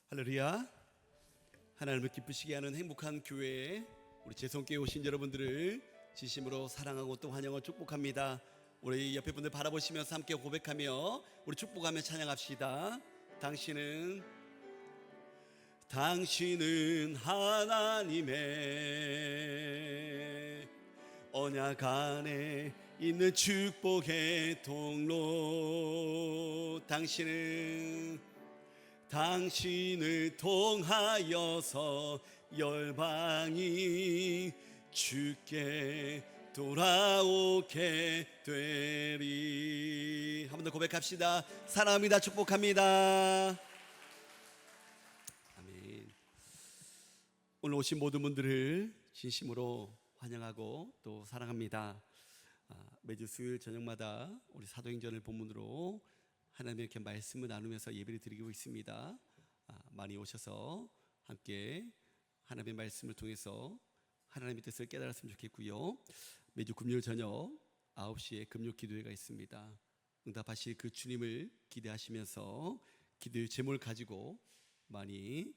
할렐루야. 하나님을 기쁘시게 하는 행복한 교회에 우리 재성교회 오신 여러분들을 진심으로 사랑하고 또 환영을 축복합니다. 우리 옆에 분들 바라보시면서 함께 고백하며 우리 축복하며 찬양합시다. 당신은 하나님의 언약 안에 있는 축복의 통로. 당신을 통하여서 열방이 주께 돌아오게 되리. 한 번 더 고백합시다. 사랑합니다. 축복합니다. 아멘. 오늘 오신 모든 분들을 진심으로 환영하고 또 사랑합니다. 매주 수요일 저녁마다 우리 사도행전을 본문으로 하나님의 이렇게 말씀을 나누면서 예배를 드리고 있습니다. 많이 오셔서 함께 하나님의 말씀을 통해서 하나님의 뜻을 깨달았으면 좋겠고요. 매주 금요일 저녁 9시에 금요 기도회가 있습니다. 응답하실 그 주님을 기대하시면서 기도의 제목을 가지고 많이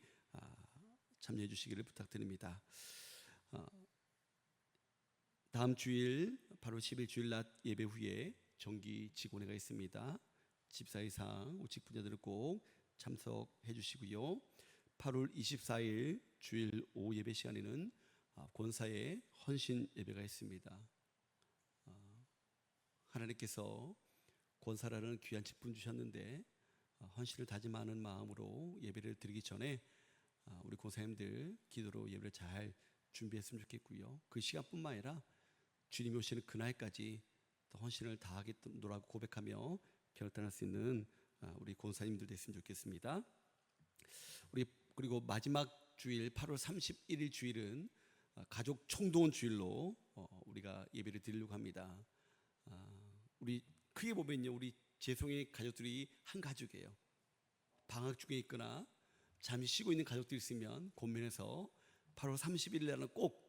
참여해 주시기를 부탁드립니다. 다음 주일 8월 10일 주일 낮 예배 후에 정기 직원회가 있습니다. 집사이상 우측 분야들은 꼭 참석해 주시고요. 8월 24일 주일 오후 예배 시간에는 권사의 헌신 예배가 있습니다. 하나님께서 권사라는 귀한 직분 주셨는데 헌신을 다짐하는 마음으로 예배를 드리기 전에 우리 권사님들 기도로 예배를 잘 준비했으면 좋겠고요. 그 시간뿐만 아니라 주님이 오시는 그날까지 더 헌신을 다하겠노라고 고백하며 결단할 수 있는 우리 권사님들 됐으면 좋겠습니다. 그리고 마지막 주일 8월 31일 주일은 가족 총동원 주일로 우리가 예배를 드리려고 합니다. 우리 크게 보면요, 우리 재송의 가족들이 한 가족이에요. 방학 중에 있거나 잠시 쉬고 있는 가족들이 있으면 권면해서 8월 30일 날은 꼭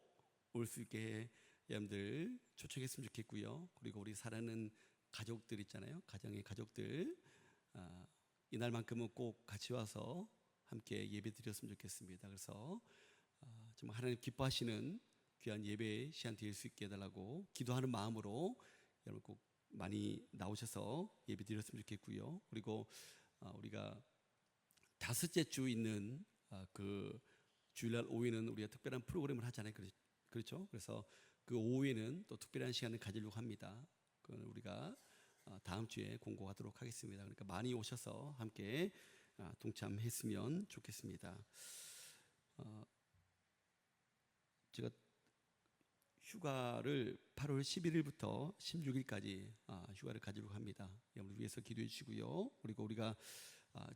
올 수 있게 여러분들 초청했으면 좋겠고요. 그리고 우리 사랑하는 가족들 있잖아요. 가정의 가족들 이날만큼은 꼭 같이 와서 함께 예배 드렸으면 좋겠습니다. 그래서 정말 하나님 기뻐하시는 귀한 예배 시간 될 수 있게 해달라고 기도하는 마음으로 여러분 꼭 많이 나오셔서 예배 드렸으면 좋겠고요. 그리고 우리가 다섯째 주 있는 그 주일날 오후에는 우리가 특별한 프로그램을 하잖아요. 그렇죠? 그래서 그 오후에는 또 특별한 시간을 가지려고 합니다. 그건 우리가 다음 주에 공고하도록 하겠습니다. 그러니까 많이 오셔서 함께 동참했으면 좋겠습니다. 제가 휴가를 8월 11일부터 16일까지 휴가를 가지려고 합니다. 여러분을 위해서 기도해 주시고요. 그리고 우리가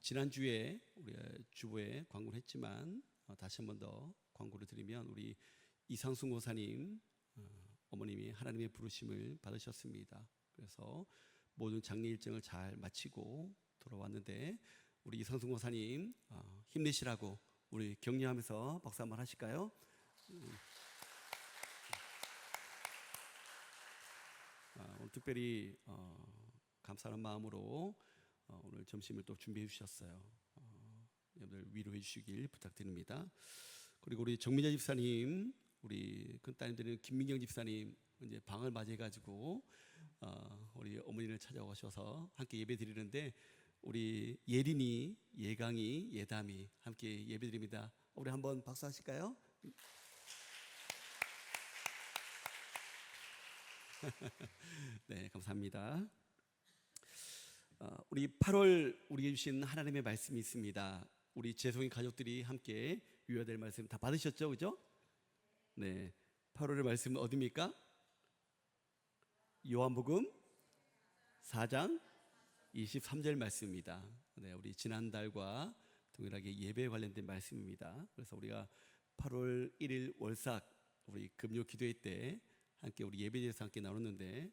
지난주에 우리 주보에 광고를 했지만 다시 한 번 더 광고를 드리면 우리 이상순 고사님 어머님이 하나님의 부르심을 받으셨습니다. 그래서 모든 장례 일정을 잘 마치고 돌아왔는데 우리 이상순 고사님 힘내시라고 우리 격려하면서 박수 한번 하실까요? 오늘 특별히 감사하는 마음으로 오늘 점심을 또 준비해 주셨어요. 여러분들 위로해 주시길 부탁드립니다. 그리고 우리 정민자 집사님, 우리 큰 따님들은 김민경 집사님 이제 방을 맞이해가지고 우리 어머니를 찾아오셔서 함께 예배 드리는데 우리 예린이, 예강이, 예담이 함께 예배 드립니다. 우리 한번 박수 하실까요? 네, 감사합니다. 우리 8월 우리에게 주신 하나님의 말씀이 있습니다. 우리 재송이 가족들이 함께 유효될 말씀 다 받으셨죠, 그죠? 네, 8월의 말씀은 어디입니까? 요한복음 4장 23절 말씀입니다. 네, 우리 지난달과 동일하게 예배에 관련된 말씀입니다. 그래서 우리가 8월 1일 월삭 우리 금요 기도회 때 함께 우리 예배에 대해서 함께 나눴는데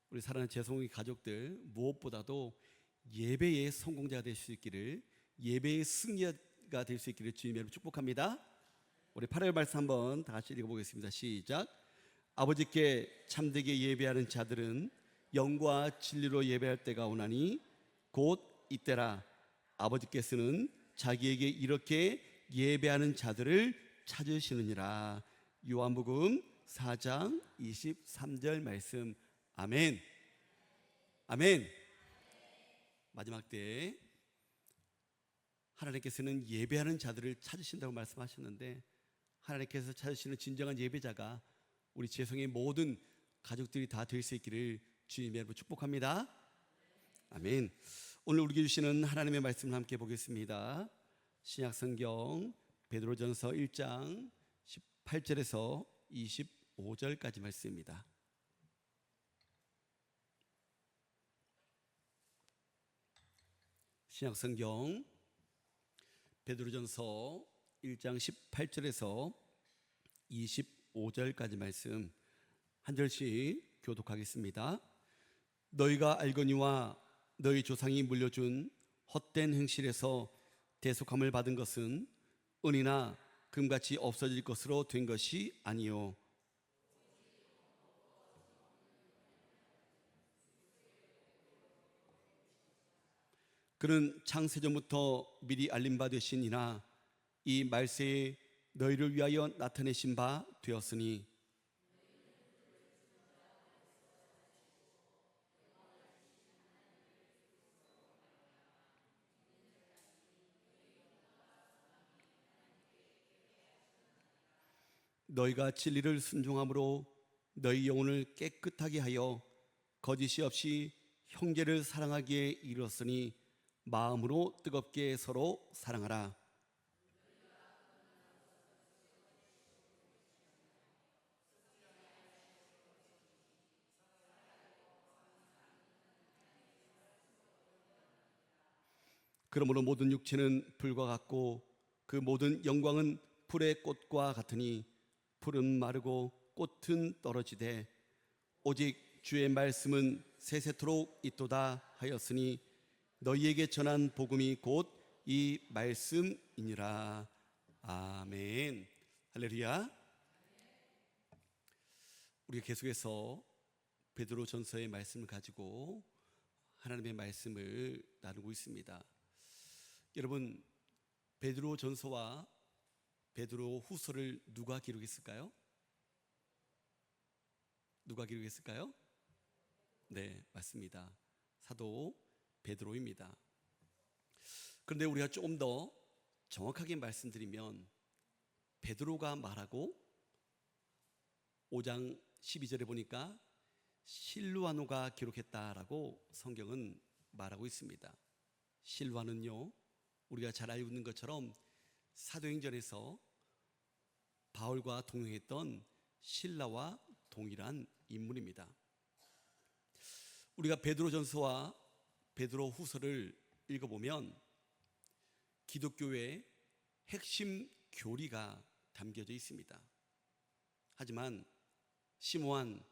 우리 사랑하는 재송이 가족들 무엇보다도 예배의 성공자가 될 수 있기를, 예배의 승리가 될 수 있기를 주님 여러분 축복합니다. 우리 8월 말씀 한번 다 같이 읽어보겠습니다. 시작. 아버지께 참되게 예배하는 자들은 영과 진리로 예배할 때가 오나니 곧 이때라. 아버지께서는 자기에게 이렇게 예배하는 자들을 찾으시느니라. 요한복음 4장 23절 말씀. 아멘. 아멘. 마지막 때 하나님께서는 예배하는 자들을 찾으신다고 말씀하셨는데, 하나님께서 찾으시는 진정한 예배자가 우리 재성의 모든 가족들이 다 될 수 있기를 주님의 이름으로 축복합니다. 아멘. 오늘 우리에게 주시는 하나님의 말씀을 함께 보겠습니다. 신약성경 베드로전서 1장 18절에서 25절까지 말씀입니다. 신약성경 베드로전서 1장 18절에서 25절까지 말씀 한 절씩 교독하겠습니다. 너희가 알거니와 너희 조상이 물려준 헛된 행실에서 대속함을 받은 것은 은이나 금같이 없어질 것으로 된 것이 아니요 그는 창세전부터 미리 알림 받으시니나 이 말세에 너희를 위하여 나타내신 바 되었으니 너희가 진리를 순종함으로 너희 영혼을 깨끗하게 하여 거짓이 없이 형제를 사랑하기에 이르렀으니 마음으로 뜨겁게 서로 사랑하라. 그러므로 모든 육체는 불과 같고 그 모든 영광은 풀의 꽃과 같으니 풀은 마르고 꽃은 떨어지되 오직 주의 말씀은 세세토록 있도다 하였으니 너희에게 전한 복음이 곧 이 말씀이니라. 아멘. 할렐루야. 우리가 계속해서 베드로전서의 말씀을 가지고 하나님의 말씀을 나누고 있습니다. 여러분, 베드로전서와 베드로후서를 누가 기록했을까요? 누가 기록했을까요? 네, 맞습니다. 사도 베드로입니다. 그런데 우리가 조금 더 정확하게 말씀드리면 베드로가 말하고 5장 12절에 보니까 실루아노가 기록했다라고 성경은 말하고 있습니다. 실루아노는요, 우리가 잘 알고 있는 것처럼 사도행전에서 바울과 동행했던 실라와 동일한 인물입니다. 우리가 베드로전서와 베드로후서를 읽어보면 기독교의 핵심 교리가 담겨져 있습니다. 하지만 심오한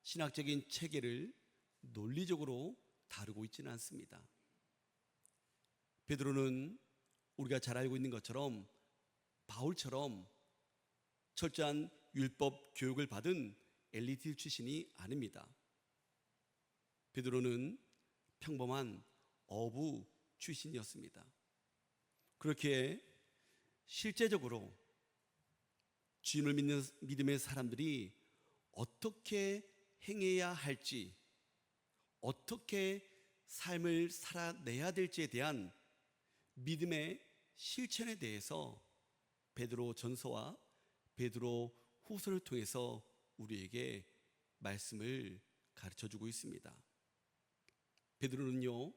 신학적인 체계를 논리적으로 다루고 있지는 않습니다. 베드로는 우리가 잘 알고 있는 것처럼 바울처럼 철저한 율법 교육을 받은 엘리트 출신이 아닙니다. 베드로는 평범한 어부 출신이었습니다. 그렇게 실제적으로 주님을 믿는 믿음의 사람들이 어떻게 행해야 할지, 어떻게 삶을 살아내야 될지에 대한 믿음의 실천에 대해서 베드로 전서와 베드로 후서를 통해서 우리에게 말씀을 가르쳐주고 있습니다. 베드로는요,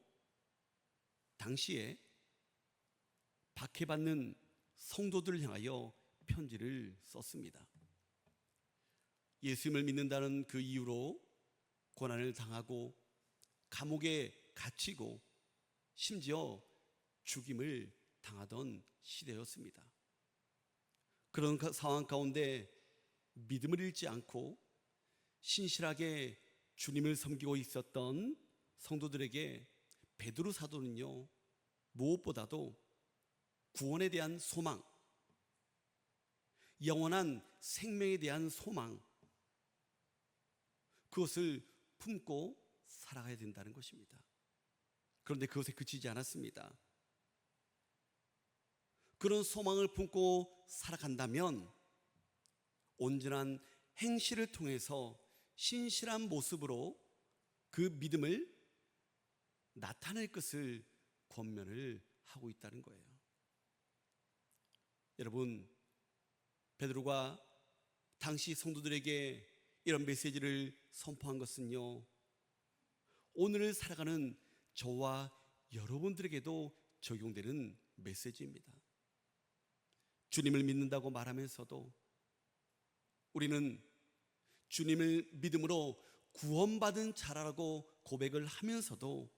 당시에 박해받는 성도들을 향하여 편지를 썼습니다. 예수님을 믿는다는 그 이유로 고난을 당하고 감옥에 갇히고 심지어 죽임을 당하던 시대였습니다. 그런 상황 가운데 믿음을 잃지 않고 신실하게 주님을 섬기고 있었던 성도들에게 베드로 사도는요, 무엇보다도 구원에 대한 소망, 영원한 생명에 대한 소망, 그것을 품고 살아가야 된다는 것입니다. 그런데 그것에 그치지 않았습니다. 그런 소망을 품고 살아간다면 온전한 행실을 통해서 신실한 모습으로 그 믿음을 나타낼 것을 권면을 하고 있다는 거예요. 여러분, 베드로가 당시 성도들에게 이런 메시지를 선포한 것은요, 오늘을 살아가는 저와 여러분들에게도 적용되는 메시지입니다. 주님을 믿는다고 말하면서도 우리는 주님을 믿음으로 구원받은 자라고 고백을 하면서도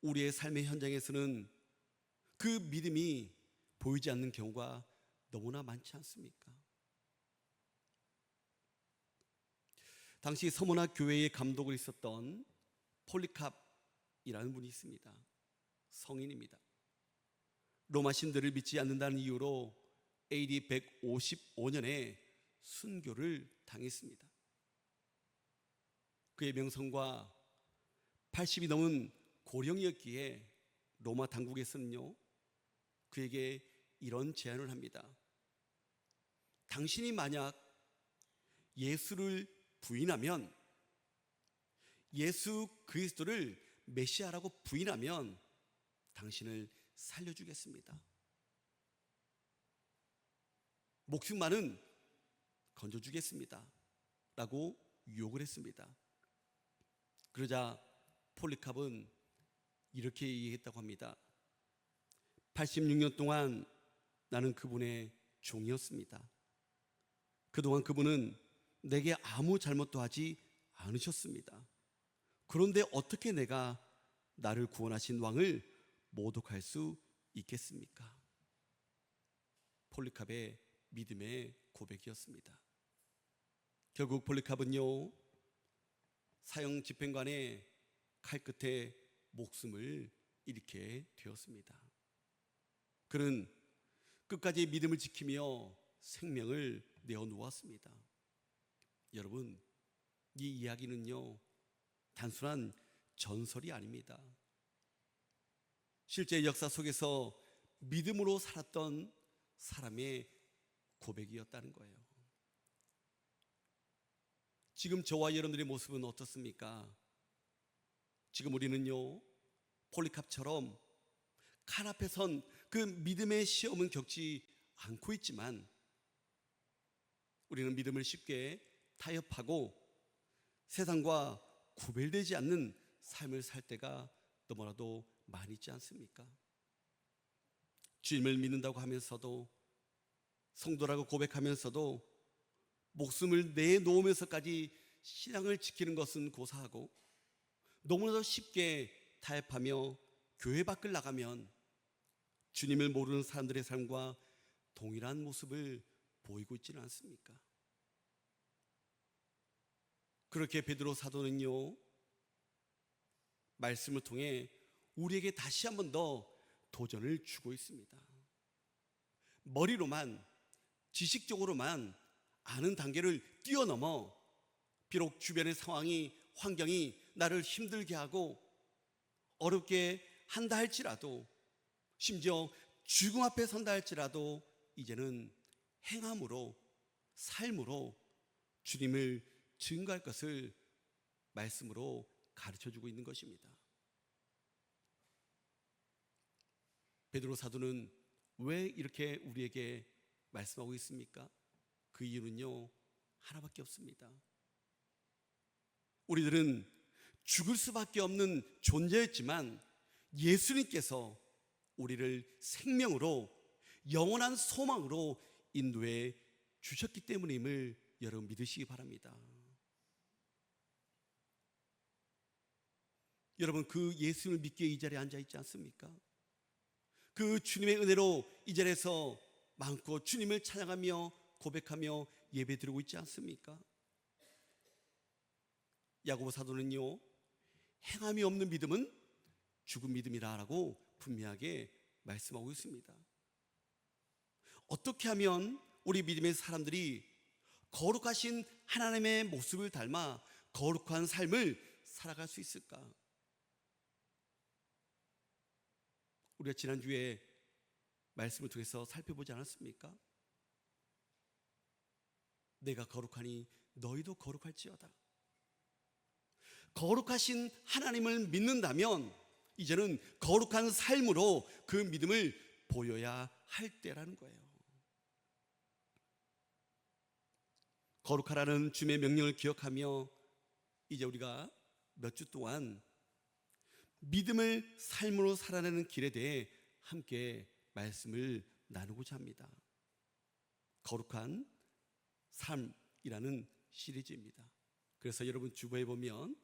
우리의 삶의 현장에서는 그 믿음이 보이지 않는 경우가 너무나 많지 않습니까? 당시 서머나 교회의 감독을 있었던 폴리캅이라는 분이 있습니다. 성인입니다. 로마 신들을 믿지 않는다는 이유로 AD 155년에 순교를 당했습니다. 그의 명성과 80이 넘은 고령이었기에 로마 당국에서는요, 그에게 이런 제안을 합니다. 당신이 만약 예수를 부인하면, 예수 그리스도를 메시아라고 부인하면 당신을 살려주겠습니다. 목숨만은 건져주겠습니다 라고 유혹을 했습니다. 그러자 폴리캅은 이렇게 얘기했다고 합니다. 86년 동안 나는 그분의 종이었습니다. 그동안 그분은 내게 아무 잘못도 하지 않으셨습니다. 그런데 어떻게 내가 나를 구원하신 왕을 모독할 수 있겠습니까? 폴리캅의 믿음의 고백이었습니다. 결국 폴리캅은요, 사형 집행관의 칼끝에 목숨을 잃게 되었습니다. 그는 끝까지 믿음을 지키며 생명을 내어놓았습니다. 여러분, 이 이야기는요, 단순한 전설이 아닙니다. 실제 역사 속에서 믿음으로 살았던 사람의 고백이었다는 거예요. 지금 저와 여러분들의 모습은 어떻습니까? 지금 우리는요, 폴리캅처럼 칼 앞에 선 그 믿음의 시험은 겪지 않고 있지만 우리는 믿음을 쉽게 타협하고 세상과 구별되지 않는 삶을 살 때가 너무나도 많이 있지 않습니까? 주님을 믿는다고 하면서도, 성도라고 고백하면서도 목숨을 내놓으면서까지 신앙을 지키는 것은 고사하고 너무나도 쉽게 타협하며 교회 밖을 나가면 주님을 모르는 사람들의 삶과 동일한 모습을 보이고 있지는 않습니까? 그렇게 베드로 사도는요, 말씀을 통해 우리에게 다시 한 번 더 도전을 주고 있습니다. 머리로만, 지식적으로만 아는 단계를 뛰어넘어 비록 주변의 상황이, 환경이 나를 힘들게 하고 어렵게 한다 할지라도, 심지어 죽음 앞에 선다 할지라도 이제는 행함으로, 삶으로 주님을 증거할 것을 말씀으로 가르쳐주고 있는 것입니다. 베드로 사도는 왜 이렇게 우리에게 말씀하고 있습니까? 그 이유는요, 하나밖에 없습니다. 우리들은 죽을 수밖에 없는 존재였지만 예수님께서 우리를 생명으로, 영원한 소망으로 인도해 주셨기 때문임을 여러분 믿으시기 바랍니다. 여러분, 그 예수님을 믿기에 이 자리에 앉아 있지 않습니까? 그 주님의 은혜로 이 자리에서 마음껏 주님을 찬양하며 고백하며 예배드리고 있지 않습니까? 야고보 사도는요, 행함이 없는 믿음은 죽은 믿음이라고 분명하게 말씀하고 있습니다. 어떻게 하면 우리 믿음의 사람들이 거룩하신 하나님의 모습을 닮아 거룩한 삶을 살아갈 수 있을까? 우리가 지난주에 말씀을 통해서 살펴보지 않았습니까? 내가 거룩하니 너희도 거룩할지어다. 거룩하신 하나님을 믿는다면 이제는 거룩한 삶으로 그 믿음을 보여야 할 때라는 거예요. 거룩하라는 주님의 명령을 기억하며 이제 우리가 몇 주 동안 믿음을 삶으로 살아내는 길에 대해 함께 말씀을 나누고자 합니다. 거룩한 삶이라는 시리즈입니다. 그래서 여러분 주보에 보면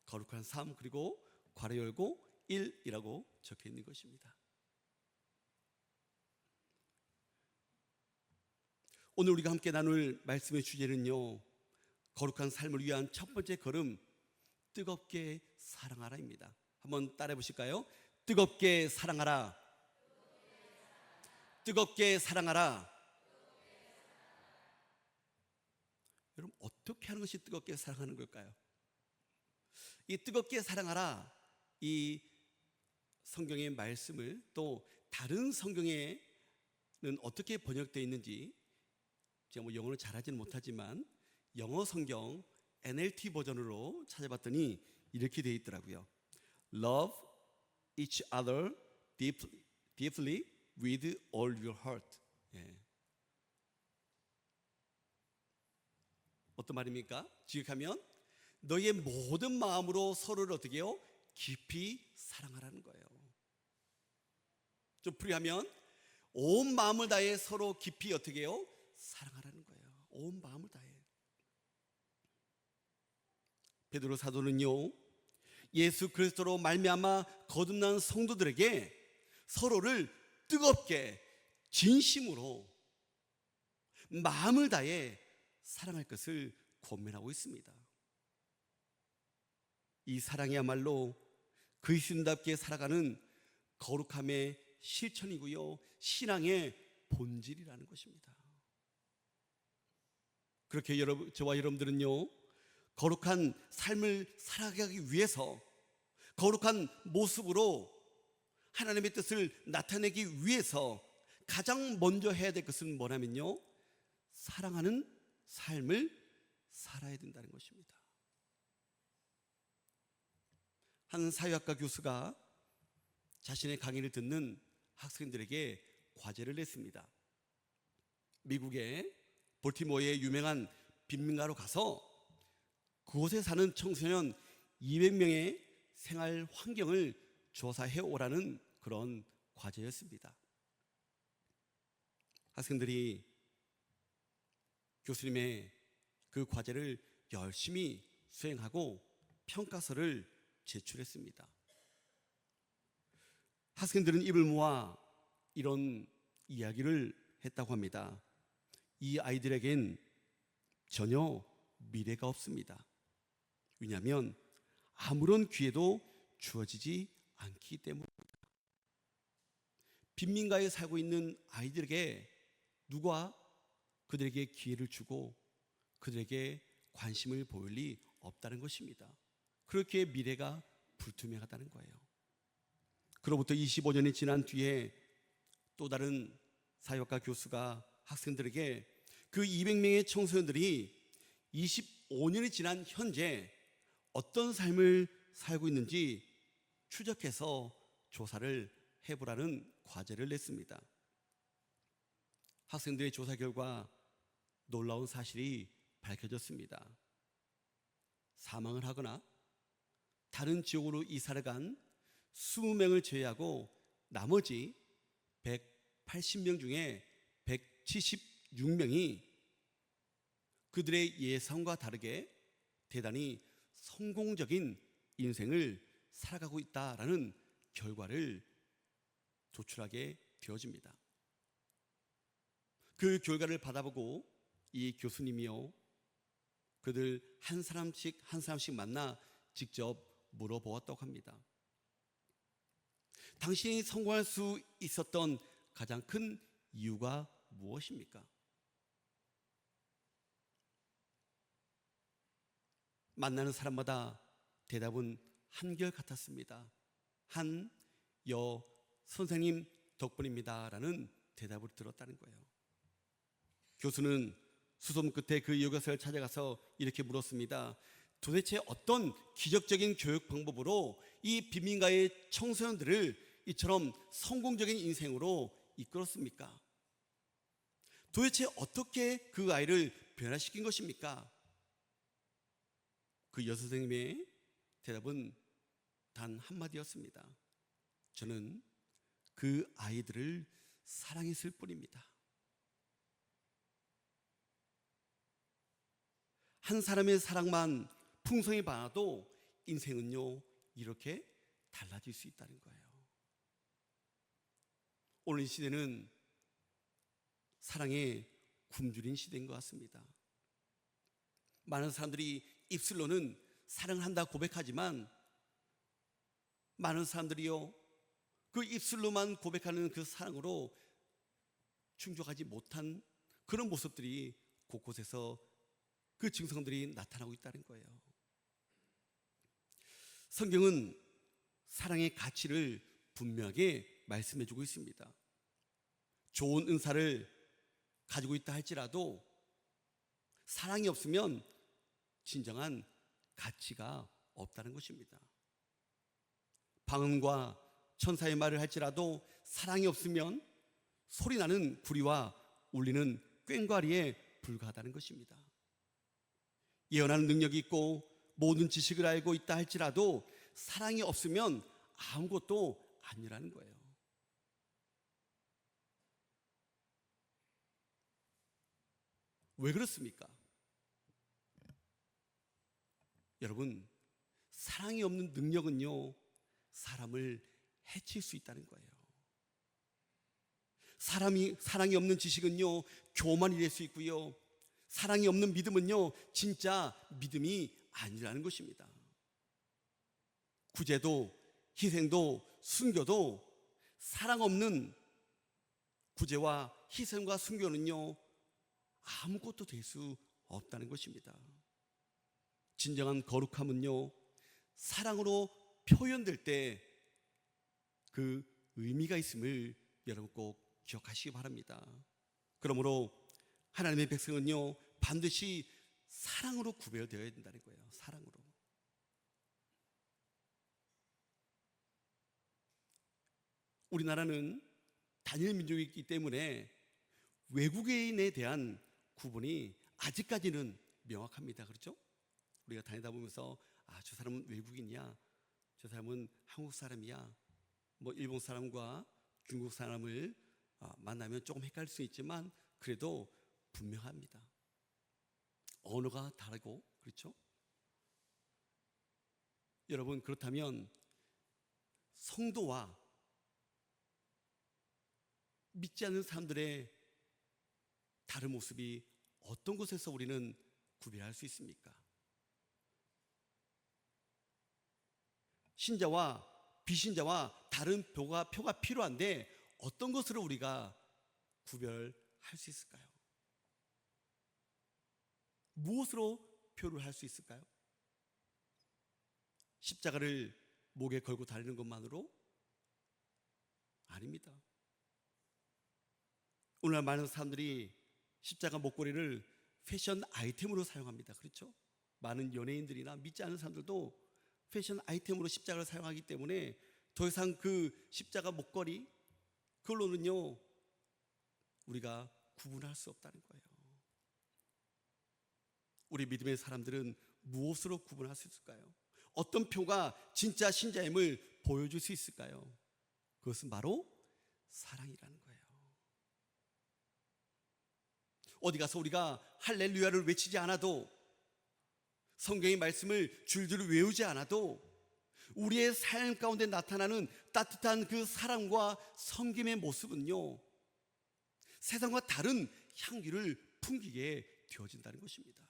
거룩한 삶 그리고 괄호 열고 1이라고 적혀 있는 것입니다. 오늘 우리가 함께 나눌 말씀의 주제는요, 거룩한 삶을 위한 첫 번째 걸음, 뜨겁게 사랑하라입니다. 한번 따라해 보실까요? 뜨겁게 사랑하라. 뜨겁게 사랑하라. 여러분, 어떻게 하는 것이 뜨겁게 사랑하는 걸까요? 이 뜨겁게 사랑하라, 이 성경의 말씀을 또 다른 성경에는 어떻게 번역되어 있는지 제가 뭐 영어를 잘하지는 못하지만 영어 성경 NLT 버전으로 찾아봤더니 이렇게 되어 있더라고요. Love each other deeply with all your heart. 예. 어떤 말입니까? 지극하면 너의 모든 마음으로 서로를 어떻게 해요? 깊이 사랑하라는 거예요. 좀 풀이하면 온 마음을 다해 서로 깊이 어떻게 해요? 사랑하라는 거예요. 온 마음을 다해. 베드로 사도는요, 예수 그리스도로 말미암아 거듭난 성도들에게 서로를 뜨겁게 진심으로 마음을 다해 사랑할 것을 권면하고 있습니다. 이 사랑이야말로 그리스도인답게 살아가는 거룩함의 실천이고요, 신앙의 본질이라는 것입니다. 그렇게 저와 여러분들은요, 거룩한 삶을 살아가기 위해서 거룩한 모습으로 하나님의 뜻을 나타내기 위해서 가장 먼저 해야 될 것은 뭐냐면요, 사랑하는 삶을 살아야 된다는 것입니다. 한 사회학과 교수가 자신의 강의를 듣는 학생들에게 과제를 냈습니다. 미국의 볼티모어의 유명한 빈민가로 가서 그곳에 사는 청소년 200명의 생활 환경을 조사해 오라는 그런 과제였습니다. 학생들이 교수님의 그 과제를 열심히 수행하고 평가서를 제출했습니다. 학생들은 입을 모아 이런 이야기를 했다고 합니다. 이 아이들에겐 전혀 미래가 없습니다. 왜냐하면 아무런 기회도 주어지지 않기 때문입니다. 빈민가에 살고 있는 아이들에게 누가 그들에게 기회를 주고 그들에게 관심을 보일 리 없다는 것입니다. 그렇게 미래가 불투명하다는 거예요. 그로부터 25년이 지난 뒤에 또 다른 사회학과 교수가 학생들에게 그 200명의 청소년들이 25년이 지난 현재 어떤 삶을 살고 있는지 추적해서 조사를 해보라는 과제를 냈습니다. 학생들의 조사 결과 놀라운 사실이 밝혀졌습니다. 사망을 하거나 다른 지역으로 이사를 간 20명을 제외하고 나머지 180명 중에 176명이 그들의 예상과 다르게 대단히 성공적인 인생을 살아가고 있다라는 결과를 도출하게 되어집니다. 그 결과를 받아보고 이 교수님이요, 그들 한 사람씩 만나 직접 물어보았다고 합니다. 당신이 성공할 수 있었던 가장 큰 이유가 무엇입니까? 만나는 사람마다 대답은 한결같았습니다. 한 여 선생님 덕분입니다 라는 대답을 들었다는 거예요. 교수는 수소문 끝에 그 여교사를 찾아가서 이렇게 물었습니다. 도대체 어떤 기적적인 교육 방법으로 이 빈민가의 청소년들을 이처럼 성공적인 인생으로 이끌었습니까? 도대체 어떻게 그 아이를 변화시킨 것입니까? 그 여선생님의 대답은 단 한마디였습니다. 저는 그 아이들을 사랑했을 뿐입니다. 한 사람의 사랑만 풍성히 받아도 인생은요, 이렇게 달라질 수 있다는 거예요. 오늘 이 시대는 사랑의 굶주린 시대인 것 같습니다. 많은 사람들이 입술로는 사랑한다 고백하지만 많은 사람들이요, 그 입술로만 고백하는 그 사랑으로 충족하지 못한 그런 모습들이 곳곳에서 그 증상들이 나타나고 있다는 거예요. 성경은 사랑의 가치를 분명하게 말씀해 주고 있습니다. 좋은 은사를 가지고 있다 할지라도 사랑이 없으면 진정한 가치가 없다는 것입니다. 방언과 천사의 말을 할지라도 사랑이 없으면 소리나는 구리와 울리는 꽹과리에 불과하다는 것입니다. 예언하는 능력이 있고 모든 지식을 알고 있다 할지라도 사랑이 없으면 아무것도 아니라는 거예요. 왜 그렇습니까? 여러분, 사랑이 없는 능력은요, 사람을 해칠 수 있다는 거예요. 사랑이 없는 지식은요, 교만이 될 수 있고요, 사랑이 없는 믿음은요, 진짜 믿음이 아니라는 것입니다. 구제도 희생도 순교도 사랑 없는 구제와 희생과 순교는요, 아무것도 될 수 없다는 것입니다. 진정한 거룩함은요, 사랑으로 표현될 때 그 의미가 있음을 여러분 꼭 기억하시기 바랍니다. 그러므로 하나님의 백성은요, 반드시 사랑으로 구별되어야 된다는 거예요. 사랑으로. 우리나라는 단일 민족이기 때문에 외국인에 대한 구분이 아직까지는 명확합니다. 그렇죠? 우리가 다니다 보면서 저 사람은 외국인이야, 저 사람은 한국 사람이야, 뭐 일본 사람과 중국 사람을 만나면 조금 헷갈릴 수 있지만 그래도 분명합니다. 언어가 다르고, 그렇죠? 여러분, 그렇다면 성도와 믿지 않는 사람들의 다른 모습이 어떤 곳에서 우리는 구별할 수 있습니까? 신자와 비신자와 다른 표가 필요한데 어떤 것으로 우리가 구별할 수 있을까요? 무엇으로 표를 할 수 있을까요? 십자가를 목에 걸고 다니는 것만으로? 아닙니다. 오늘날 많은 사람들이 십자가 목걸이를 패션 아이템으로 사용합니다. 그렇죠? 많은 연예인들이나 믿지 않는 사람들도 패션 아이템으로 십자가를 사용하기 때문에 더 이상 그 십자가 목걸이, 그걸로는요, 우리가 구분할 수 없다는 거예요. 우리 믿음의 사람들은 무엇으로 구분할 수 있을까요? 어떤 표가 진짜 신자임을 보여줄 수 있을까요? 그것은 바로 사랑이라는 거예요. 어디 가서 우리가 할렐루야를 외치지 않아도, 성경의 말씀을 줄줄 외우지 않아도 우리의 삶 가운데 나타나는 따뜻한 그 사랑과 섬김의 모습은요, 세상과 다른 향기를 풍기게 되어진다는 것입니다.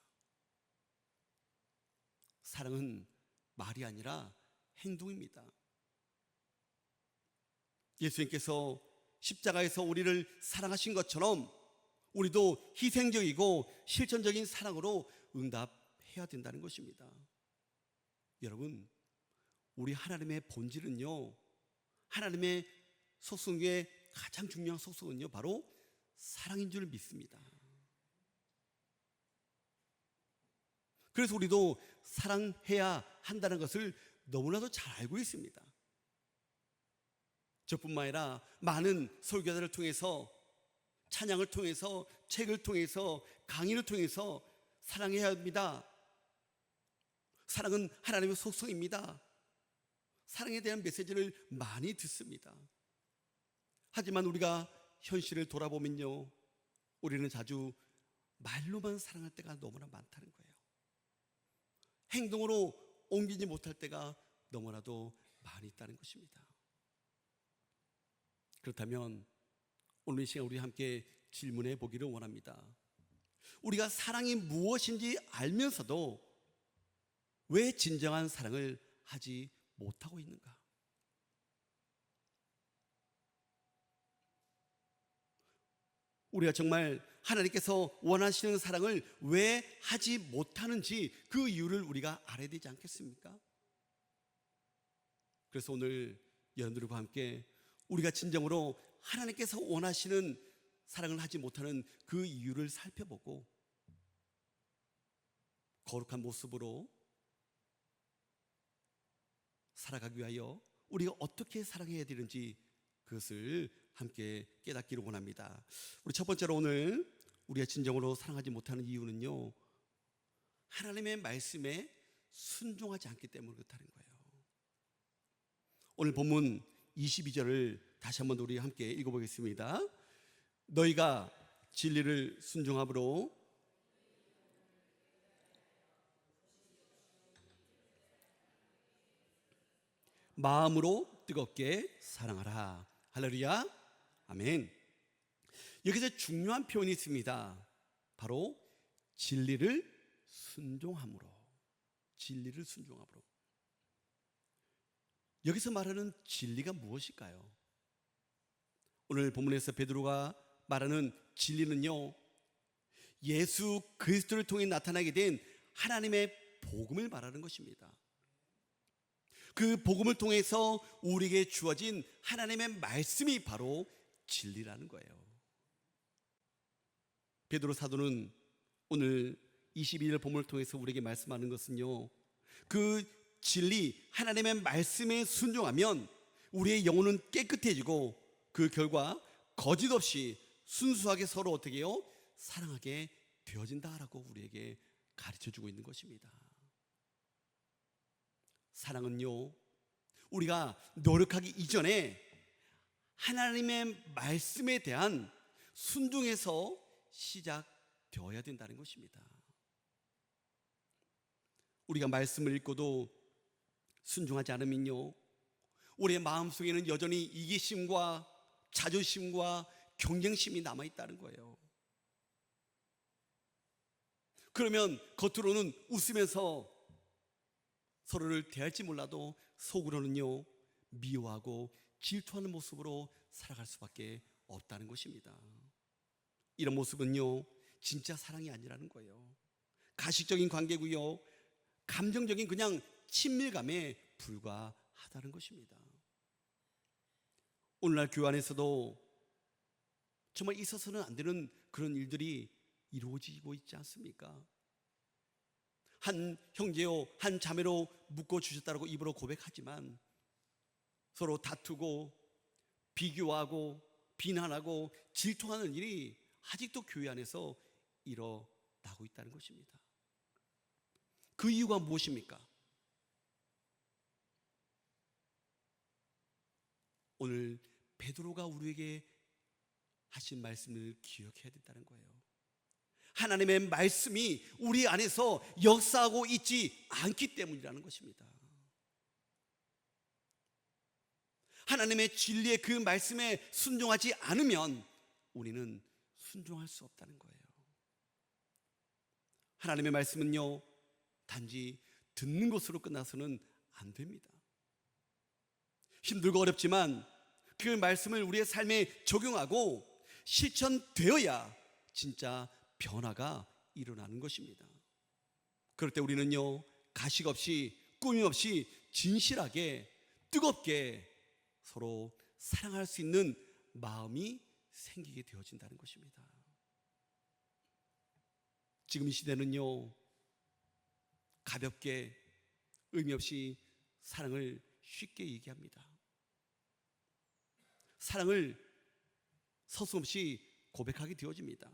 사랑은 말이 아니라 행동입니다. 예수님께서 십자가에서 우리를 사랑하신 것처럼 우리도 희생적이고 실천적인 사랑으로 응답해야 된다는 것입니다. 여러분, 우리 하나님의 본질은요, 하나님의 속성 중에 가장 중요한 속성은요, 바로 사랑인 줄 믿습니다. 그래서 우리도 사랑해야 한다는 것을 너무나도 잘 알고 있습니다. 저뿐만 아니라 많은 설교자를 통해서, 찬양을 통해서, 책을 통해서, 강의를 통해서 사랑해야 합니다, 사랑은 하나님의 속성입니다, 사랑에 대한 메시지를 많이 듣습니다. 하지만 우리가 현실을 돌아보면요, 우리는 자주 말로만 사랑할 때가 너무나 많다는 거예요. 행동으로 옮기지 못할 때가 너무나도 많이 있다는 것입니다. 그렇다면 오늘 이 시간 우리 함께 질문해 보기를 원합니다. 우리가 사랑이 무엇인지 알면서도 왜 진정한 사랑을 하지 못하고 있는가? 우리가 정말 하나님께서 원하시는 사랑을 왜 하지 못하는지 그 이유를 우리가 알아야 되지 않겠습니까? 그래서 오늘 여러분들과 함께 우리가 진정으로 하나님께서 원하시는 사랑을 하지 못하는 그 이유를 살펴보고 거룩한 모습으로 살아가기 위하여 우리가 어떻게 사랑해야 되는지 그것을 함께 깨닫기를 원합니다. 우리 첫 번째로 오늘 우리가 진정으로 사랑하지 못하는 이유는요, 하나님의 말씀에 순종하지 않기 때문에 그렇다는 거예요. 오늘 본문 22절을 다시 한번 우리 함께 읽어보겠습니다. 너희가 진리를 순종함으로 마음으로 뜨겁게 사랑하라. 할렐루야, 아멘. 여기서 중요한 표현이 있습니다. 바로 진리를 순종함으로. 진리를 순종함으로. 여기서 말하는 진리가 무엇일까요? 오늘 본문에서 베드로가 말하는 진리는요, 예수 그리스도를 통해 나타나게 된 하나님의 복음을 말하는 것입니다. 그 복음을 통해서 우리에게 주어진 하나님의 말씀이 바로 진리라는 거예요. 베드로 사도는 오늘 22절 본문을 통해서 우리에게 말씀하는 것은요, 그 진리 하나님의 말씀에 순종하면 우리의 영혼은 깨끗해지고 그 결과 거짓 없이 순수하게 서로 어떻게 해요? 사랑하게 되어진다라고 우리에게 가르쳐주고 있는 것입니다. 사랑은요, 우리가 노력하기 이전에 하나님의 말씀에 대한 순종에서 시작되어야 된다는 것입니다. 우리가 말씀을 읽고도 순종하지 않으면요, 우리의 마음속에는 여전히 이기심과 자존심과 경쟁심이 남아있다는 거예요. 그러면 겉으로는 웃으면서 서로를 대할지 몰라도 속으로는요, 미워하고 질투하는 모습으로 살아갈 수밖에 없다는 것입니다. 이런 모습은요, 진짜 사랑이 아니라는 거예요. 가식적인 관계고요, 감정적인 그냥 친밀감에 불과하다는 것입니다. 오늘날 교회 안에서도 정말 있어서는 안 되는 그런 일들이 이루어지고 있지 않습니까? 한 형제요, 한 자매로 묶어주셨다고 입으로 고백하지만 서로 다투고 비교하고 비난하고 질투하는 일이 아직도 교회 안에서 일어나고 있다는 것입니다. 그 이유가 무엇입니까? 오늘 베드로가 우리에게 하신 말씀을 기억해야 된다는 거예요. 하나님의 말씀이 우리 안에서 역사하고 있지 않기 때문이라는 것입니다. 하나님의 진리의 그 말씀에 순종하지 않으면 우리는 순종할 수 없다는 거예요. 하나님의 말씀은요, 단지 듣는 것으로 끝나서는 안 됩니다. 힘들고 어렵지만 그 말씀을 우리의 삶에 적용하고 실천되어야 진짜 변화가 일어나는 것입니다. 그럴 때 우리는요, 가식 없이 꾸밈 없이 진실하게 뜨겁게 서로 사랑할 수 있는 마음이 생기게 되어진다는 것입니다. 지금 이 시대는요, 가볍게 의미 없이 사랑을 쉽게 얘기합니다. 사랑을 서슴없이 고백하게 되어집니다.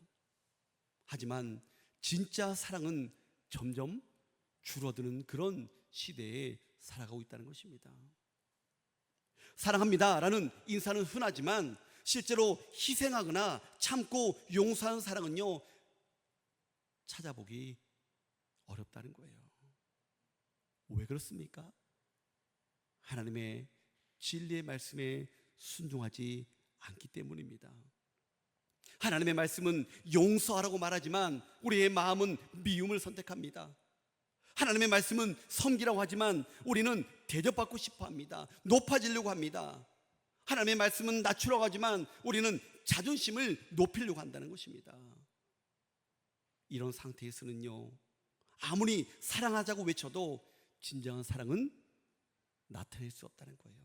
하지만 진짜 사랑은 점점 줄어드는 그런 시대에 살아가고 있다는 것입니다. 사랑합니다 라는 인사는 흔하지만 실제로 희생하거나 참고 용서하는 사랑은요, 찾아보기 어렵다는 거예요. 왜 그렇습니까? 하나님의 진리의 말씀에 순종하지 않기 때문입니다. 하나님의 말씀은 용서하라고 말하지만 우리의 마음은 미움을 선택합니다. 하나님의 말씀은 섬기라고 하지만 우리는 대접받고 싶어 합니다. 높아지려고 합니다. 하나님의 말씀은 낮추라고 하지만 우리는 자존심을 높이려고 한다는 것입니다. 이런 상태에서는요, 아무리 사랑하자고 외쳐도 진정한 사랑은 나타낼 수 없다는 거예요.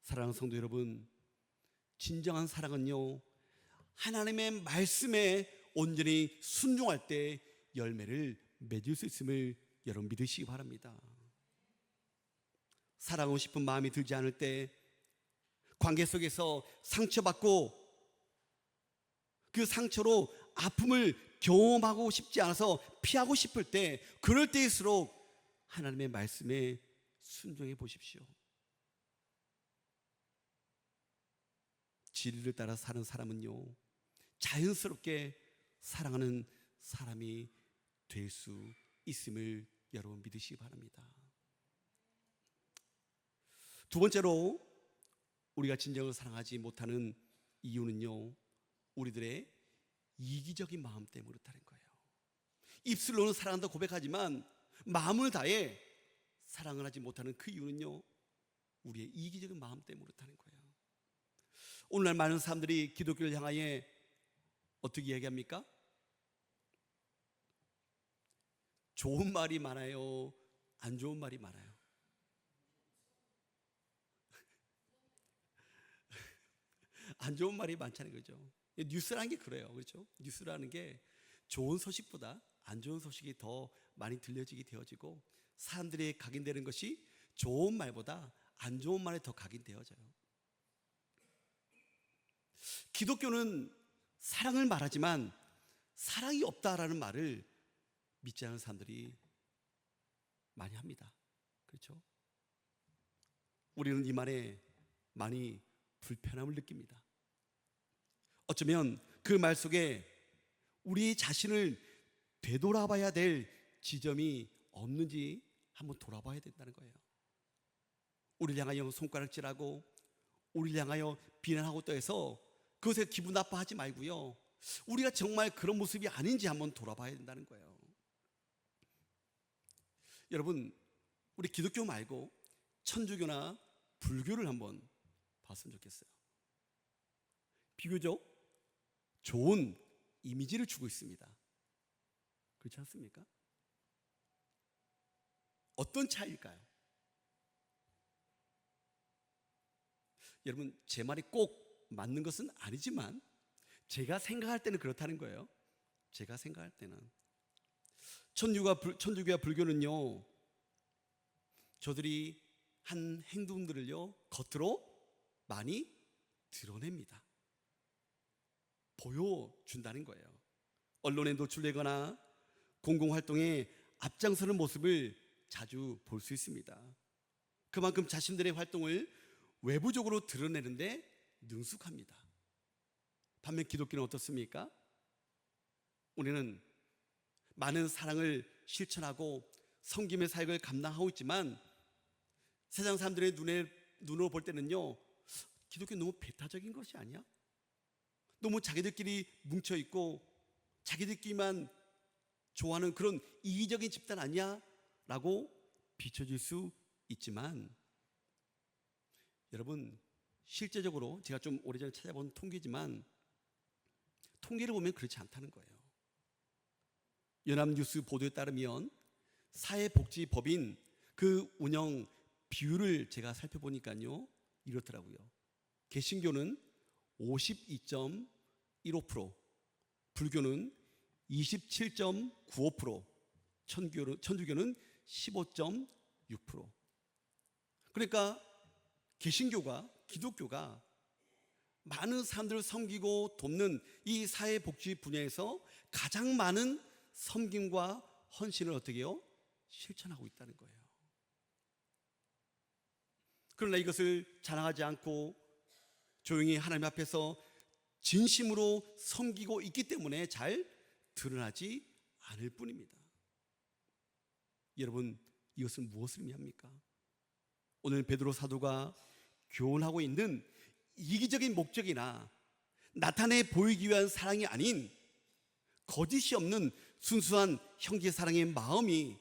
사랑하는 성도 여러분, 진정한 사랑은요, 하나님의 말씀에 온전히 순종할 때 열매를 맺을 수 있음을 여러분 믿으시기 바랍니다. 사랑하고 싶은 마음이 들지 않을 때, 관계 속에서 상처받고 그 상처로 아픔을 경험하고 싶지 않아서 피하고 싶을 때, 그럴 때일수록 하나님의 말씀에 순종해 보십시오. 진리를 따라 사는 사람은요, 자연스럽게 사랑하는 사람이 될 수 있음을 여러분 믿으시기 바랍니다. 두 번째로 우리가 진정으로 사랑하지 못하는 이유는요, 우리들의 이기적인 마음 때문에 그렇다는 거예요. 입술로는 사랑한다고 고백하지만 마음을 다해 사랑을 하지 못하는 그 이유는요, 우리의 이기적인 마음 때문에 그렇다는 거예요. 오늘날 많은 사람들이 기독교를 향하여 어떻게 이야기합니까? 좋은 말이 많아요, 안 좋은 말이 많아요? 안 좋은 말이 많다는 거죠. 뉴스라는 게 그래요, 그렇죠? 뉴스라는 게 좋은 소식보다 안 좋은 소식이 더 많이 들려지게 되어지고, 사람들이 각인되는 것이 좋은 말보다 안 좋은 말에 더 각인되어져요. 기독교는 사랑을 말하지만 사랑이 없다라는 말을 믿지 않는 사람들이 많이 합니다. 그렇죠? 우리는 이 말에 많이 불편함을 느낍니다. 어쩌면 그 말 속에 우리 자신을 되돌아봐야 될 지점이 없는지 한번 돌아봐야 된다는 거예요. 우리를 향하여 손가락질하고 우리를 향하여 비난하고 또 해서 그것에 기분 나빠하지 말고요, 우리가 정말 그런 모습이 아닌지 한번 돌아봐야 된다는 거예요. 여러분, 우리 기독교 말고 천주교나 불교를 한번 봤으면 좋겠어요. 비교적 좋은 이미지를 주고 있습니다. 그렇지 않습니까? 어떤 차이일까요? 여러분, 제 말이 꼭 맞는 것은 아니지만 제가 생각할 때는 그렇다는 거예요. 제가 생각할 때는 천주교와 불교는요, 저들이 한 행동들을요, 겉으로 많이 드러냅니다. 보여준다는 거예요. 언론에 노출되거나 공공활동에 앞장서는 모습을 자주 볼 수 있습니다. 그만큼 자신들의 활동을 외부적으로 드러내는데 능숙합니다. 반면 기독교는 어떻습니까? 우리는 많은 사랑을 실천하고 섬김의 사역을 감당하고 있지만 세상 사람들의 눈으로 볼 때는요, 기독교 너무 배타적인 것이 아니야? 너무 자기들끼리 뭉쳐있고 자기들끼리만 좋아하는 그런 이기적인 집단 아니야? 라고 비춰질 수 있지만, 여러분, 실제적으로 제가 좀 오래전에 찾아본 통계지만 통계를 보면 그렇지 않다는 거예요. 연합뉴스 보도에 따르면 사회복지법인 그 운영 비율을 제가 살펴보니까요, 이렇더라고요. 개신교는 52.15%, 불교는 27.95%, 천주교는 15.6%. 그러니까 개신교가, 기독교가 많은 사람들을 섬기고 돕는 이 사회복지 분야에서 가장 많은 섬김과 헌신을 어떻게 해요? 실천하고 있다는 거예요. 그러나 이것을 자랑하지 않고 조용히 하나님 앞에서 진심으로 섬기고 있기 때문에 잘 드러나지 않을 뿐입니다. 여러분, 이것은 무엇을 의미합니까? 오늘 베드로 사도가 교훈하고 있는 이기적인 목적이나 나타내 보이기 위한 사랑이 아닌 거짓이 없는 순수한 형제 사랑의 마음이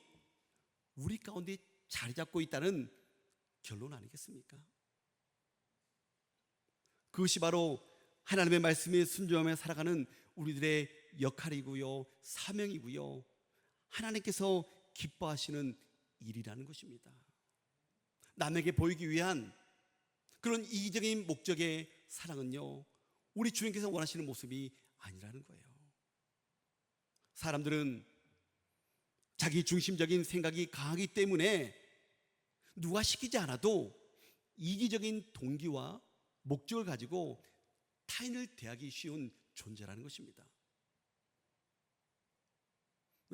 우리 가운데 자리 잡고 있다는 결론 아니겠습니까? 그것이 바로 하나님의 말씀에 순종하며 살아가는 우리들의 역할이고요, 사명이고요, 하나님께서 기뻐하시는 일이라는 것입니다. 남에게 보이기 위한 그런 이기적인 목적의 사랑은요, 우리 주님께서 원하시는 모습이 아니라는 거예요. 사람들은 자기 중심적인 생각이 강하기 때문에 누가 시키지 않아도 이기적인 동기와 목적을 가지고 타인을 대하기 쉬운 존재라는 것입니다.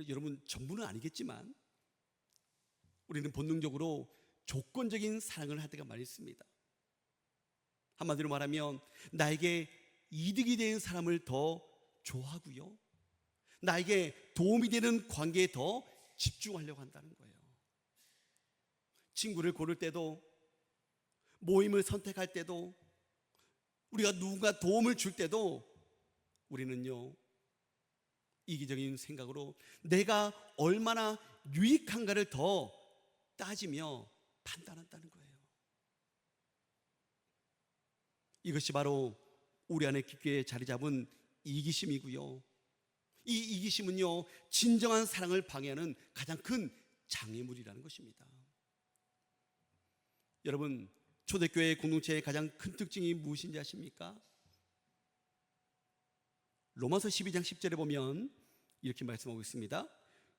여러분, 전부는 아니겠지만 우리는 본능적으로 조건적인 사랑을 할 때가 많이 있습니다. 한마디로 말하면 나에게 이득이 되는 사람을 더 좋아하고요, 나에게 도움이 되는 관계에 더 집중하려고 한다는 거예요. 친구를 고를 때도, 모임을 선택할 때도, 우리가 누군가 도움을 줄 때도 우리는요, 이기적인 생각으로 내가 얼마나 유익한가를 더 따지며 판단한다는 거예요. 이것이 바로 우리 안에 깊게 자리 잡은 이기심이고요, 이 이기심은요, 진정한 사랑을 방해하는 가장 큰 장애물이라는 것입니다. 여러분, 초대교회 공동체의 가장 큰 특징이 무엇인지 아십니까? 로마서 12장 10절에 보면 이렇게 말씀하고 있습니다.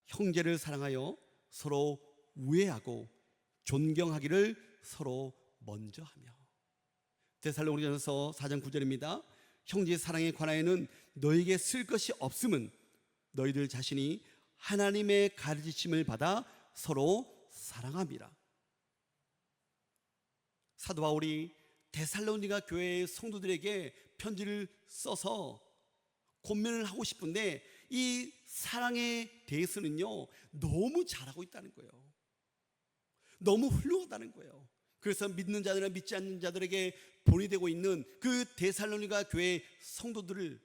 형제를 사랑하여 서로 우애하고 존경하기를 서로 먼저 하며. 데살로니가전서 4장 9절입니다. 형제 사랑에 관하여는 너에게 쓸 것이 없음은 너희들 자신이 하나님의 가르치심을 받아 서로 사랑함이라. 사도 바울이 데살로니가 교회의 성도들에게 편지를 써서 권면을 하고 싶은데 이 사랑에 대해서는요, 너무 잘하고 있다는 거예요. 너무 훌륭하다는 거예요. 그래서 믿는 자들이나 믿지 않는 자들에게 본이 되고 있는 그 데살로니가 교회 성도들을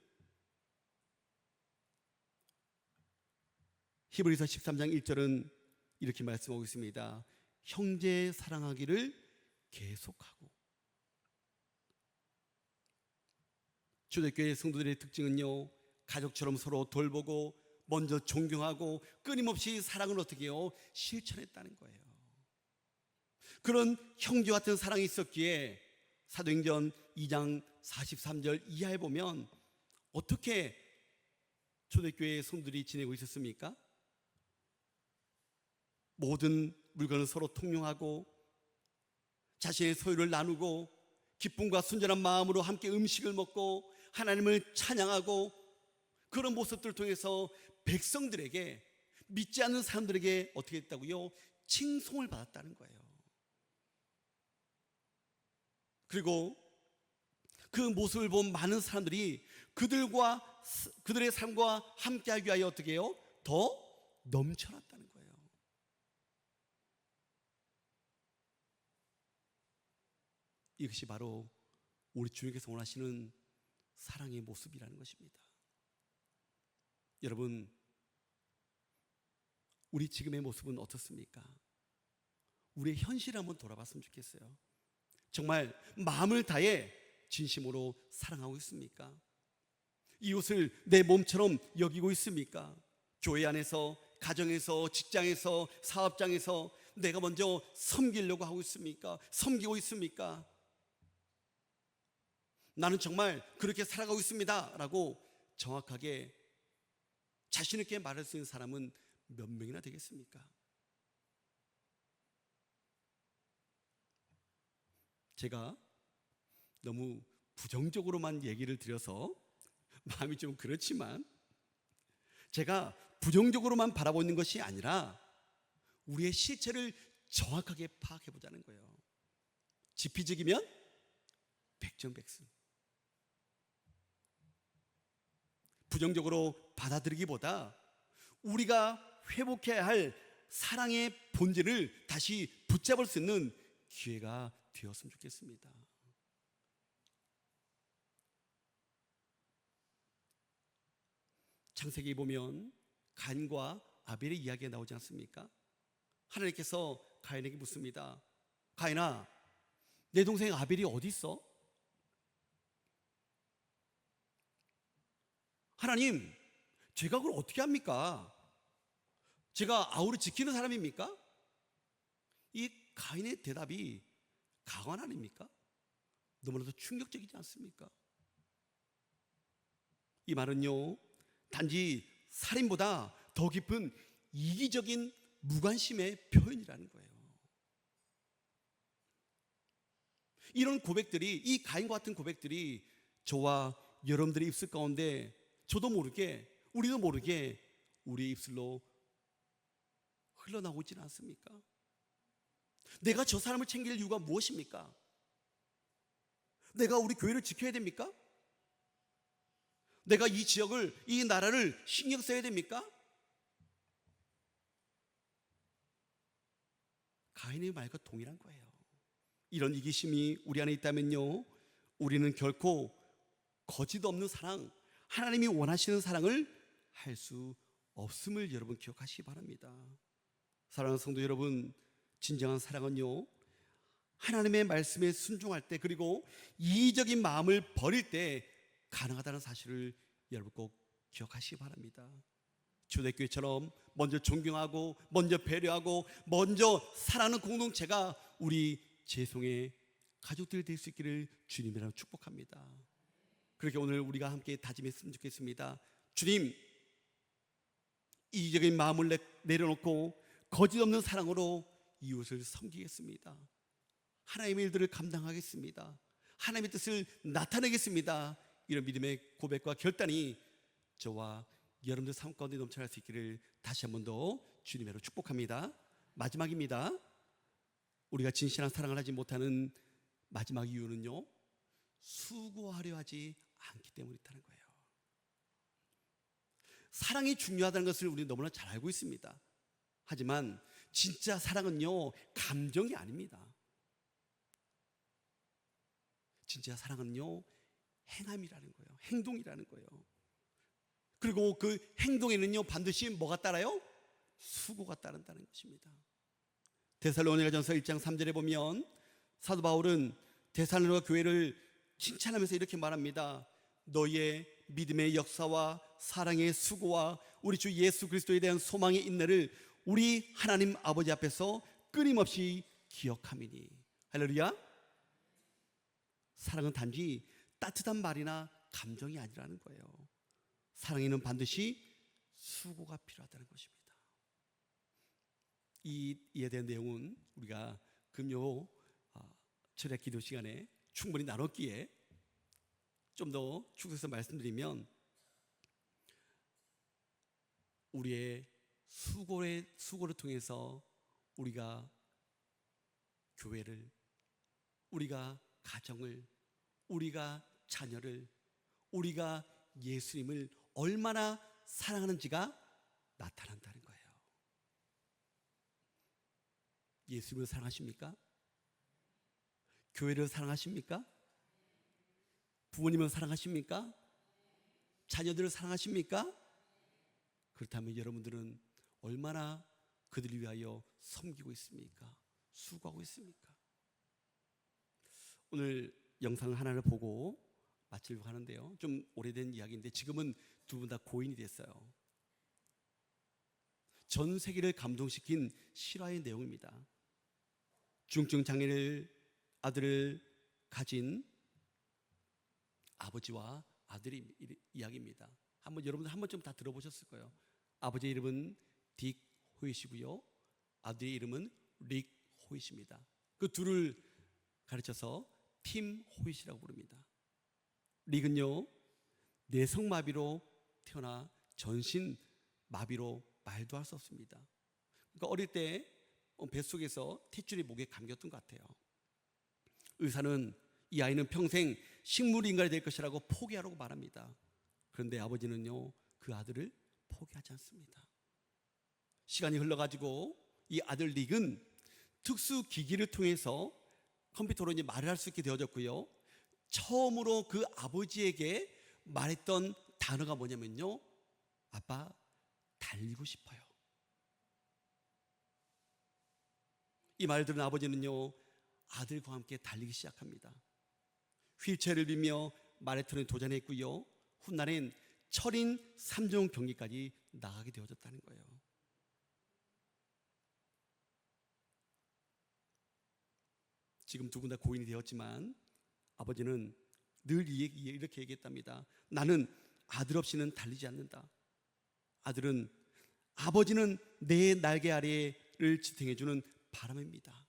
히브리서 13장 1절은 이렇게 말씀하고 있습니다. 형제 사랑하기를 계속하고. 초대교회 성도들의 특징은요, 가족처럼 서로 돌보고 먼저 존경하고 끊임없이 사랑을 어떻게 해요? 실천했다는 거예요. 그런 형제 같은 사랑이 있었기에 사도행전 2장 43절 이하에 보면 어떻게 초대교회 성도들이 지내고 있었습니까? 모든 물건을 서로 통용하고 자신의 소유를 나누고 기쁨과 순전한 마음으로 함께 음식을 먹고 하나님을 찬양하고, 그런 모습들을 통해서 백성들에게, 믿지 않는 사람들에게 어떻게 했다고요? 칭송을 받았다는 거예요. 그리고 그 모습을 본 많은 사람들이 그들의 삶과 함께하기 위하여 어떻게 해요? 더 넘쳐났다는 거예요. 이것이 바로 우리 주님께서 원하시는 사랑의 모습이라는 것입니다. 여러분, 우리 지금의 모습은 어떻습니까? 우리의 현실을 한번 돌아봤으면 좋겠어요. 정말 마음을 다해 진심으로 사랑하고 있습니까? 이웃을 내 몸처럼 여기고 있습니까? 교회 안에서, 가정에서, 직장에서, 사업장에서 내가 먼저 섬기려고 하고 있습니까? 섬기고 있습니까? 나는 정말 그렇게 살아가고 있습니다 라고 정확하게 자신 있게 말할 수 있는 사람은 몇 명이나 되겠습니까? 제가 너무 부정적으로만 얘기를 드려서 마음이 좀 그렇지만, 제가 부정적으로만 바라보는 것이 아니라 우리의 실체를 정확하게 파악해 보자는 거예요. 지피지기면 백전백승. 부정적으로 받아들이기보다 우리가 회복해야 할 사랑의 본질을 다시 붙잡을 수 있는 기회가 되었으면 좋겠습니다. 창세기 보면 가인과 아벨의 이야기가 나오지 않습니까? 하나님께서 가인에게 묻습니다. 가인아, 내 동생 아벨이 어디 있어? 하나님, 제가 그걸 어떻게 합니까? 제가 아우를 지키는 사람입니까? 이 가인의 대답이 가관 아닙니까? 너무나도 충격적이지 않습니까? 이 말은요, 단지 살인보다 더 깊은 이기적인 무관심의 표현이라는 거예요. 이런 고백들이, 이 가인과 같은 고백들이 저와 여러분들의 입술 가운데 저도 모르게, 우리도 모르게 우리의 입술로 흘러나오고 있지는 않습니까? 내가 저 사람을 챙길 이유가 무엇입니까? 내가 우리 교회를 지켜야 됩니까? 내가 이 지역을, 이 나라를 신경 써야 됩니까? 가인의 말과 동일한 거예요. 이런 이기심이 우리 안에 있다면요, 우리는 결코 거짓 없는 사랑, 하나님이 원하시는 사랑을 할 수 없음을 여러분 기억하시기 바랍니다. 사랑하는 성도 여러분, 진정한 사랑은요, 하나님의 말씀에 순종할 때, 그리고 이기적인 마음을 버릴 때 가능하다는 사실을 여러분 꼭 기억하시기 바랍니다. 초대교회처럼 먼저 존경하고, 먼저 배려하고, 먼저 사랑하는 공동체가 우리 재송의 가족들이 될 수 있기를 주님이라고 축복합니다. 그렇게 오늘 우리가 함께 다짐했으면 좋겠습니다. 주님, 이기적인 마음을 내려놓고 거짓 없는 사랑으로 이웃을 섬기겠습니다. 하나님의 일들을 감당하겠습니다. 하나님의 뜻을 나타내겠습니다. 이런 믿음의 고백과 결단이 저와 여러분들 삶 가운데 넘쳐날 수 있기를 다시 한 번 더 주님으로 축복합니다. 마지막입니다. 우리가 진실한 사랑을 하지 못하는 마지막 이유는요, 수고하려 하지 않기 때문이라는 거예요. 사랑이 중요하다는 것을 우리는 너무나 잘 알고 있습니다. 하지만 진짜 사랑은요, 감정이 아닙니다. 진짜 사랑은요, 행함이라는 거예요. 행동이라는 거예요. 그리고 그 행동에는요, 반드시 뭐가 따라요? 수고가 따른다는 것입니다. 데살로니가전서 1장 3절에 보면 사도 바울은 데살로니가 교회를 칭찬하면서 이렇게 말합니다. 너희의 믿음의 역사와 사랑의 수고와 우리 주 예수 그리스도에 대한 소망의 인내를 우리 하나님 아버지 앞에서 끊임없이 기억함이니. 할렐루야. 사랑은 단지 따뜻한 말이나 감정이 아니라는 거예요. 사랑에는 반드시 수고가 필요하다는 것입니다. 이에 대한 내용은 우리가 금요 철야 기도 시간에 충분히 나눴기에 좀 더 축소해서 말씀드리면, 우리의 수고를 통해서 우리가 교회를, 우리가 가정을, 우리가 자녀를, 우리가 예수님을 얼마나 사랑하는지가 나타난다는 거예요. 예수님을 사랑하십니까? 교회를 사랑하십니까? 부모님을 사랑하십니까? 자녀들을 사랑하십니까? 그렇다면 여러분들은 얼마나 그들을 위하여 섬기고 있습니까? 수고하고 있습니까? 오늘 영상 하나를 보고 마치려고 하는데요, 좀 오래된 이야기인데 지금은 두 분 다 고인이 됐어요. 전 세계를 감동시킨 실화의 내용입니다. 중증 장애를 아들을 가진 아버지와 아들의 이야기입니다. 여러분들 한 번쯤 다 들어보셨을 거예요. 아버지의 이름은 딕 호잇이고요, 아들의 이름은 릭 호잇입니다. 그 둘을 가르쳐서 팀 호잇이라고 부릅니다. 릭은요, 내성마비로 태어나 전신 마비로 말도 할 수 없습니다. 그러니까 어릴 때 뱃속에서 탯줄이 목에 감겼던 것 같아요. 의사는 이 아이는 평생 식물 인간이 될 것이라고 포기하라고 말합니다. 그런데 아버지는요, 그 아들을 포기하지 않습니다. 시간이 흘러가지고 이 아들 릭은 특수 기기를 통해서 컴퓨터로 이제 말을 할 수 있게 되어졌고요, 처음으로 그 아버지에게 말했던 단어가 뭐냐면요, 아빠 달리고 싶어요. 이 말을 들은 아버지는요, 아들과 함께 달리기 시작합니다. 휠체어를 빌며 마라톤에 도전했고요, 훗날엔 철인 3종 경기까지 나가게 되어졌다는 거예요. 지금 두 분 다 고인이 되었지만 아버지는 늘 이렇게 얘기했답니다. 나는 아들 없이는 달리지 않는다. 아버지는 내 날개 아래를 지탱해주는 바람입니다.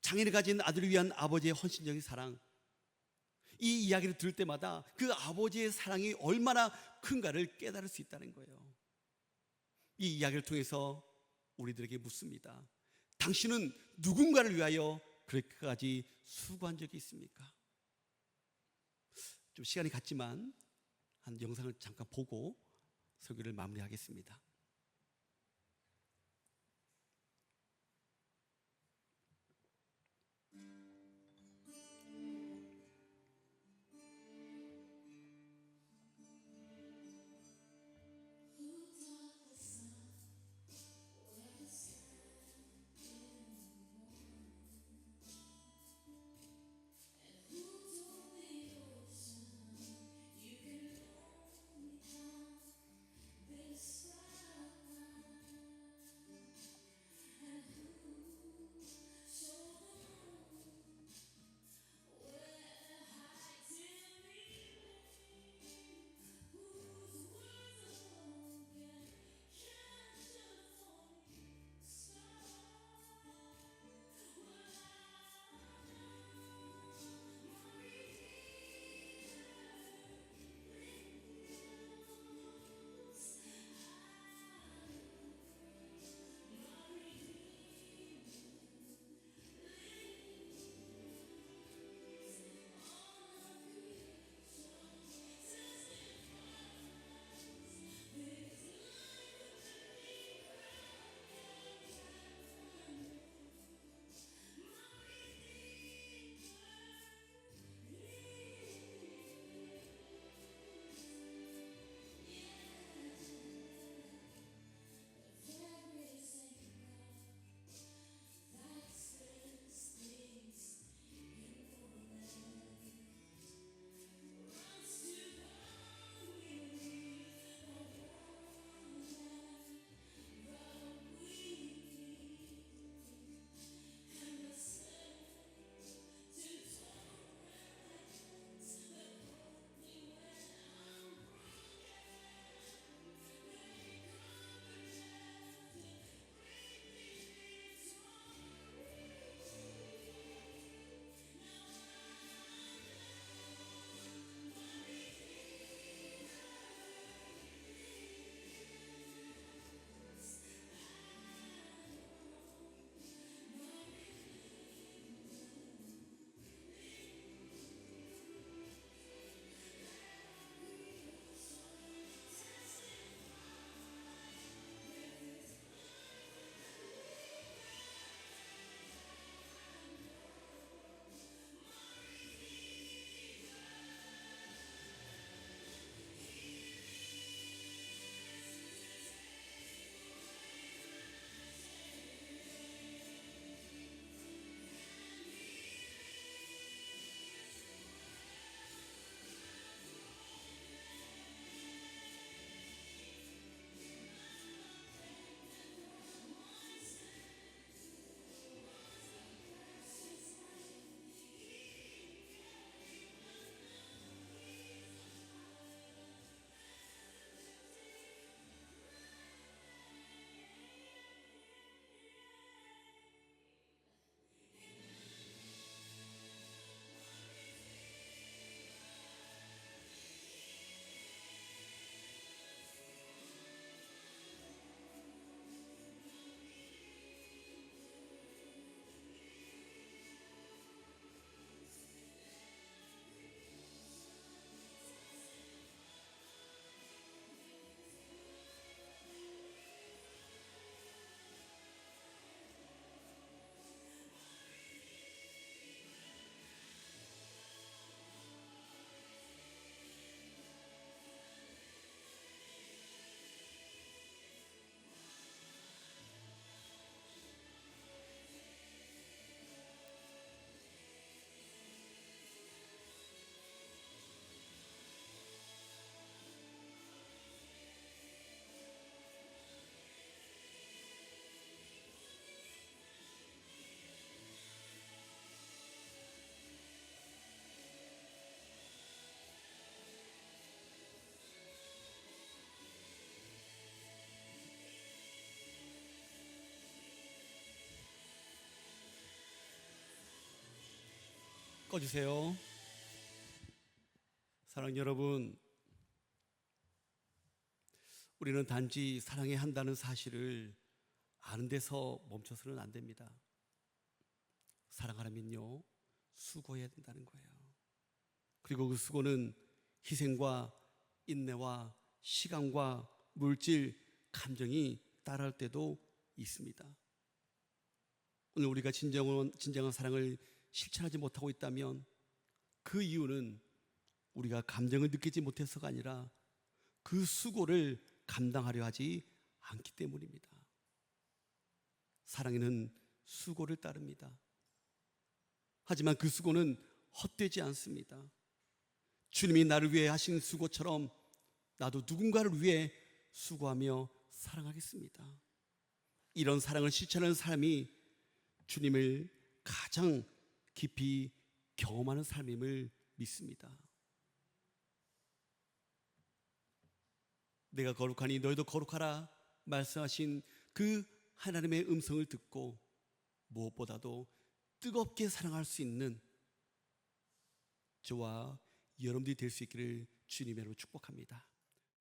장애를 가진 아들을 위한 아버지의 헌신적인 사랑, 이 이야기를 들을 때마다 그 아버지의 사랑이 얼마나 큰가를 깨달을 수 있다는 거예요. 이 이야기를 통해서 우리들에게 묻습니다. 당신은 누군가를 위하여 그렇게까지 수고한 적이 있습니까? 좀 시간이 갔지만 한 영상을 잠깐 보고 설교를 마무리하겠습니다. 꺼주세요. 사랑하는 여러분, 우리는 단지 사랑해야 한다는 사실을 아는 데서 멈춰서는 안 됩니다. 사랑하려면요, 수고해야 된다는 거예요. 그리고 그 수고는 희생과 인내와 시간과 물질, 감정이 따라올 때도 있습니다. 오늘 우리가 진정한 사랑을 실천하지 못하고 있다면 그 이유는 우리가 감정을 느끼지 못해서가 아니라 그 수고를 감당하려 하지 않기 때문입니다. 사랑에는 수고를 따릅니다. 하지만 그 수고는 헛되지 않습니다. 주님이 나를 위해 하신 수고처럼 나도 누군가를 위해 수고하며 사랑하겠습니다. 이런 사랑을 실천하는 사람이 주님을 가장 깊이 경험하는 삶임을 믿습니다. 내가 거룩하니 너희도 거룩하라 말씀하신 그 하나님의 음성을 듣고 무엇보다도 뜨겁게 사랑할 수 있는 저와 여러분들이 될 수 있기를 주님의 이름으로 축복합니다.